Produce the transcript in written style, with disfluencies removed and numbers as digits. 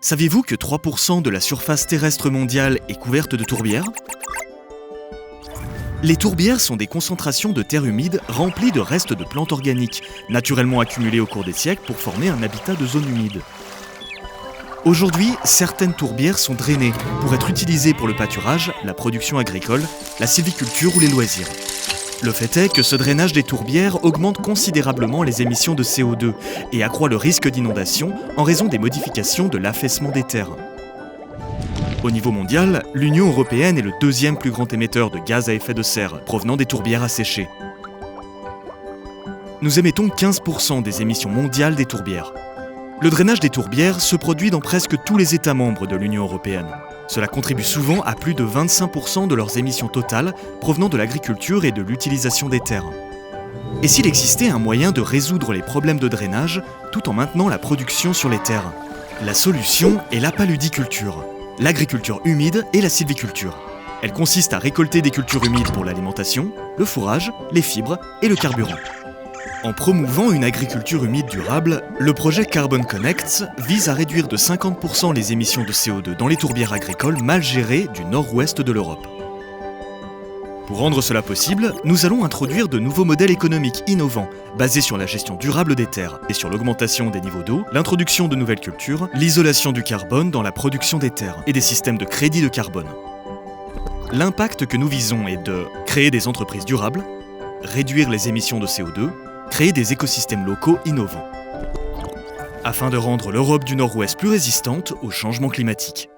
Saviez-vous que 3% de la surface terrestre mondiale est couverte de tourbières ? Les tourbières sont des concentrations de terre humide remplies de restes de plantes organiques, naturellement accumulées au cours des siècles pour former un habitat de zone humide. Aujourd'hui, certaines tourbières sont drainées pour être utilisées pour le pâturage, la production agricole, la sylviculture ou les loisirs. Le fait est que ce drainage des tourbières augmente considérablement les émissions de CO2 et accroît le risque d'inondation en raison des modifications de l'affaissement des terres. Au niveau mondial, l'Union européenne est le deuxième plus grand émetteur de gaz à effet de serre provenant des tourbières asséchées. Nous émettons 15% des émissions mondiales des tourbières. Le drainage des tourbières se produit dans presque tous les États membres de l'Union européenne. Cela contribue souvent à plus de 25% de leurs émissions totales provenant de l'agriculture et de l'utilisation des terres. Et s'il existait un moyen de résoudre les problèmes de drainage tout en maintenant la production sur les terres ? La solution est la paludiculture, l'agriculture humide et la sylviculture. Elle consiste à récolter des cultures humides pour l'alimentation, le fourrage, les fibres et le carburant. En promouvant une agriculture humide durable, le projet Carbon Connects vise à réduire de 50% les émissions de CO2 dans les tourbières agricoles mal gérées du nord-ouest de l'Europe. Pour rendre cela possible, nous allons introduire de nouveaux modèles économiques innovants, basés sur la gestion durable des terres et sur l'augmentation des niveaux d'eau, l'introduction de nouvelles cultures, l'isolation du carbone dans la production des terres et des systèmes de crédit de carbone. L'impact que nous visons est de créer des entreprises durables, réduire les émissions de CO2, créer des écosystèmes locaux innovants, afin de rendre l'Europe du Nord-Ouest plus résistante au changement climatique.